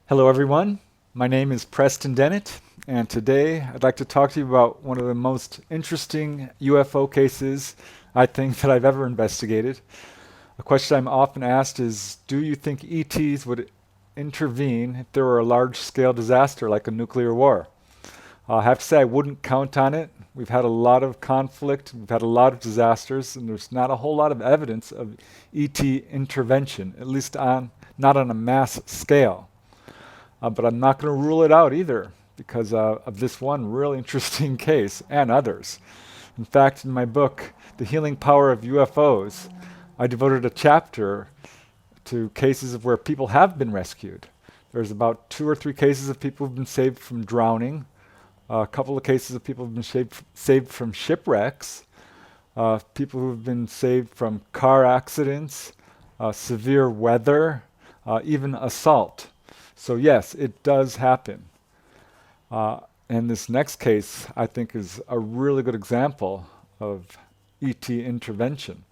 Hello, everyone. My name is Preston Dennett, and today I'd like to talk to you about one of the most interesting UFO cases I think that I've ever investigated. A question I'm often asked is, do you think ETs would intervene if there were a large-scale disaster like a nuclear war? I have to say I wouldn't count on it. We've had a lot of conflict, we've had a lot of disasters, and there's not a whole lot of evidence of ET intervention, at least not on a mass scale. But I'm not going to rule it out either because of this one really interesting case and others. In fact, in my book, The Healing Power of UFOs, I devoted a chapter to cases of where people have been rescued. There's about 2 or 3 cases of people who've been saved from drowning, a couple of cases of people who've been saved from shipwrecks, people who've been saved from car accidents, severe weather, even assault. So yes, it does happen. And this next case, I think, is a really good example of ET intervention.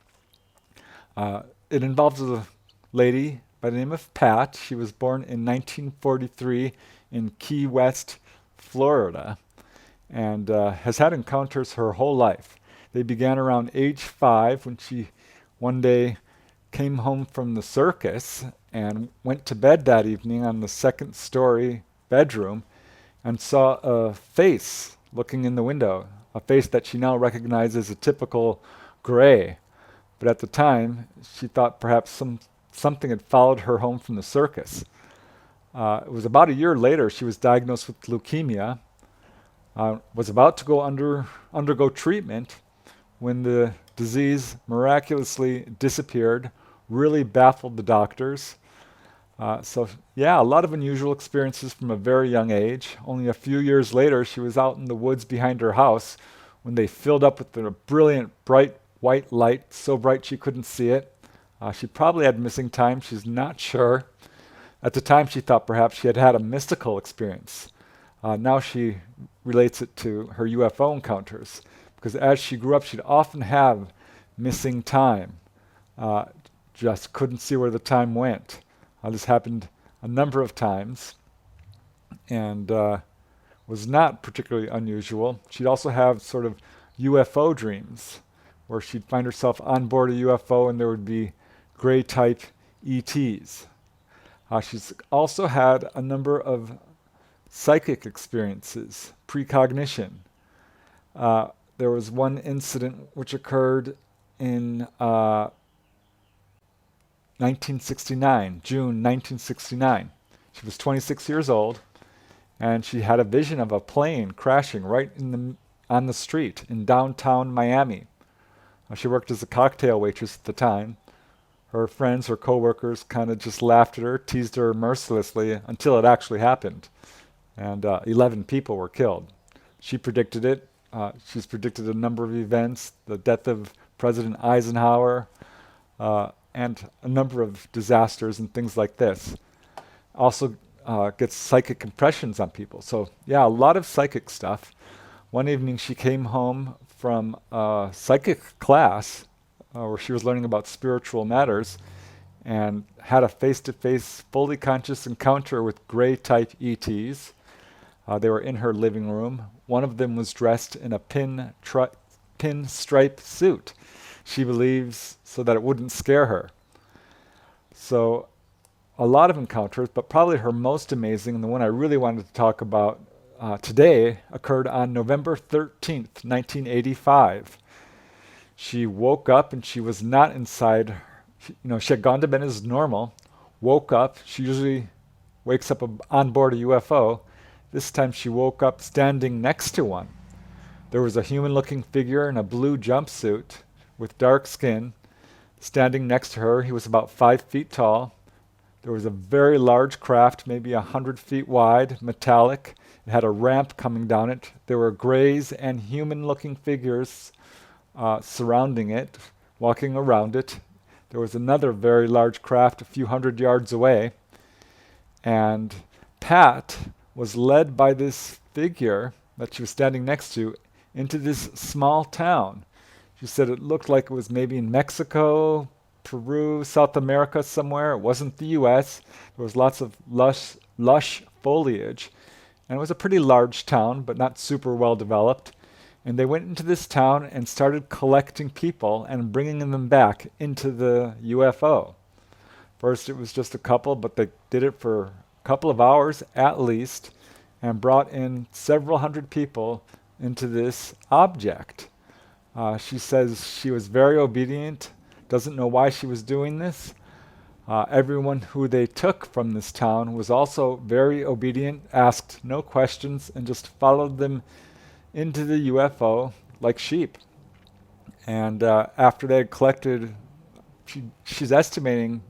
It involves a lady by the name of Pat. She was born in 1943 in Key West, Florida, and has had encounters her whole life. They began around age 5 when she one day came home from the circus and went to bed that evening on the second story bedroom and saw a face looking in the window, a face that she now recognizes as a typical gray. But at the time, she thought perhaps something had followed her home from the circus. It was about a year later she was diagnosed with leukemia, was about to undergo treatment when the disease miraculously disappeared, really baffled the doctors. A lot of unusual experiences from a very young age. Only a few years later, she was out in the woods behind her house when they filled up with a brilliant, bright white light, so bright she couldn't see it. She probably had missing time, she's not sure. At the time, she thought perhaps she had had a mystical experience. Now she relates it to her UFO encounters, because as she grew up, she'd often have missing time. Just couldn't see where the time went. This happened a number of times and was not particularly unusual. She'd also have sort of UFO dreams where she'd find herself on board a UFO and there would be gray type ETs. She's also had a number of psychic experiences, precognition. There was one incident which occurred in 1969, June 1969. She was 26 years old, and she had a vision of a plane crashing on the street in downtown Miami. She worked as a cocktail waitress at the time. Her friends, her coworkers, kind of just laughed at her, teased her mercilessly until it actually happened, and 11 people were killed. She predicted it. She's predicted a number of events, the death of President Eisenhower, and a number of disasters and things like this. Also gets psychic impressions on people. So yeah, a lot of psychic stuff. One evening she came home from a psychic class where she was learning about spiritual matters and had a face-to-face, fully conscious encounter with gray type ETs. They were in her living room. One of them was dressed in a pinstripe suit, she believes, so that it wouldn't scare her. So a lot of encounters, but probably her most amazing, and the one I really wanted to talk about today, occurred on November 13th, 1985. She woke up and she was not inside. She had gone to bed as normal, woke up. She usually wakes up on board a UFO. This time she woke up standing next to one. There was a human-looking figure in a blue jumpsuit with dark skin standing next to her. He was about 5 feet tall. There was a very large craft, maybe 100 feet wide, metallic. It had a ramp coming down it. There were grays and human-looking figures surrounding it, walking around it. There was another very large craft a few hundred yards away. And Pat was led by this figure that she was standing next to into this small town. She said it looked like it was maybe in Mexico, Peru, South America somewhere. It wasn't the US. There was lots of lush lush foliage. And it was a pretty large town, but not super well developed. And they went into this town and started collecting people and bringing them back into the UFO. First, it was just a couple, but they did it for a couple of hours at least and brought in several hundred people into this object. She says she was very obedient, doesn't know why she was doing this. Everyone who they took from this town was also very obedient, asked no questions, and just followed them into the UFO like sheep. And after they had collected, she's estimating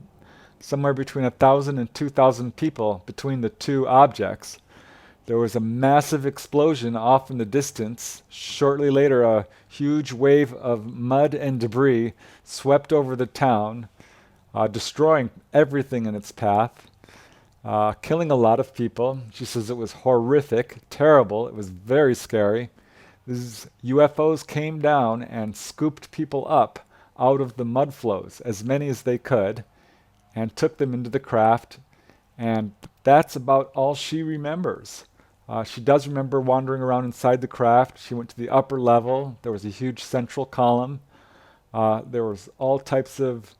somewhere between 1,000 and 2,000 people between the two objects. There was a massive explosion off in the distance. Shortly later, a huge wave of mud and debris swept over the town, destroying everything in its path, killing a lot of people. She says it was horrific, terrible. It was very scary. These UFOs came down and scooped people up out of the mud flows, as many as they could, and took them into the craft. And that's about all she remembers. She does remember wandering around inside the craft. She went to the upper level. There was a huge central column. There was all types of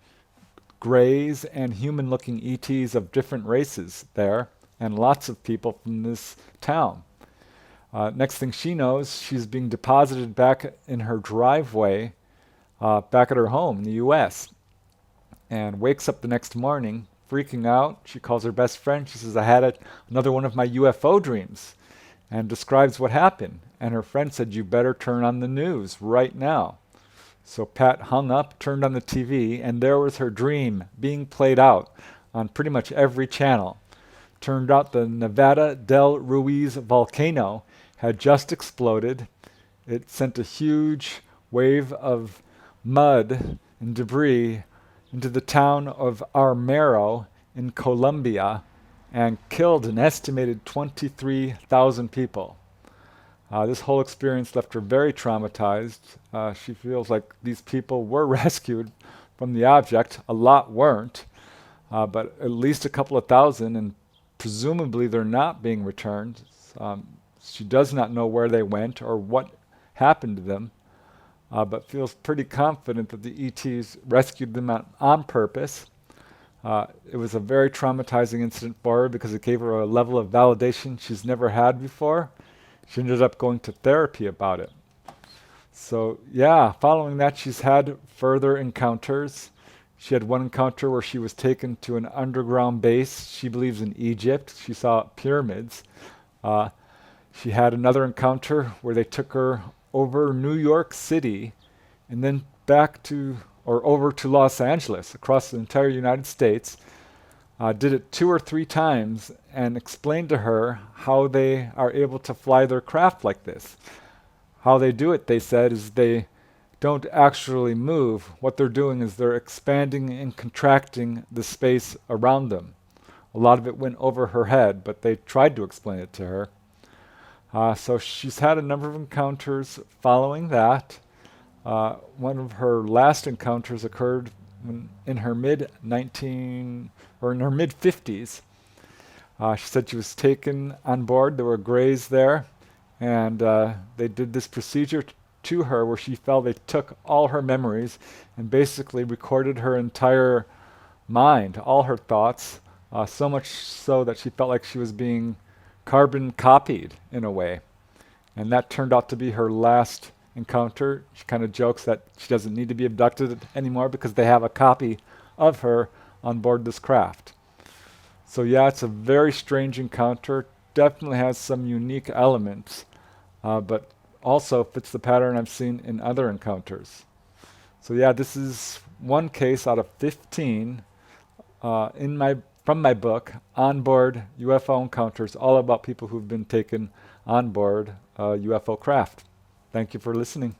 grays and human-looking ETs of different races there, and lots of people from this town. Next thing she knows, she's being deposited back in her driveway, back at her home in the U.S., and wakes up the next morning freaking out. She calls her best friend. She says, I had another one of my UFO dreams, and describes what happened. And her friend said, you better turn on the news right now. So Pat hung up, turned on the TV, and there was her dream being played out on pretty much every channel. Turned out the Nevada del Ruiz volcano had just exploded. It sent a huge wave of mud and debris into the town of Armero in Colombia and killed an estimated 23,000 people. This whole experience left her very traumatized. She feels like these people were rescued from the object. A lot weren't, but at least a couple of thousand, and presumably they're not being returned. She does not know where they went or what happened to them, but feels pretty confident that the ETs rescued them on purpose. It was a very traumatizing incident for her because it gave her a level of validation she's never had before. She ended up going to therapy about it. So yeah, following that, she's had further encounters. She had one encounter where she was taken to an underground base, she believes in Egypt. She saw pyramids. She had another encounter where they took her over New York City and then back to, or over to Los Angeles, across the entire United States. Did it 2 or 3 times and explained to her how they are able to fly their craft like this. How they do it, they said, is they don't actually move. What they're doing is they're expanding and contracting the space around them. A lot of it went over her head, but they tried to explain it to her. So she's had a number of encounters following that. One of her last encounters occurred in her mid-50s. She said she was taken on board. There were grays there, and they did this procedure to her where she felt they took all her memories and basically recorded her entire mind, all her thoughts, so much so that she felt like she was being carbon copied in a way. And that turned out to be her last encounter. She kind of jokes that she doesn't need to be abducted anymore because they have a copy of her on board this craft. So yeah, it's a very strange encounter. Definitely has some unique elements, but also fits the pattern I've seen in other encounters. So yeah, this is one case out of 15 from my book, Onboard UFO Encounters, all about people who've been taken on board a UFO craft. Thank you for listening.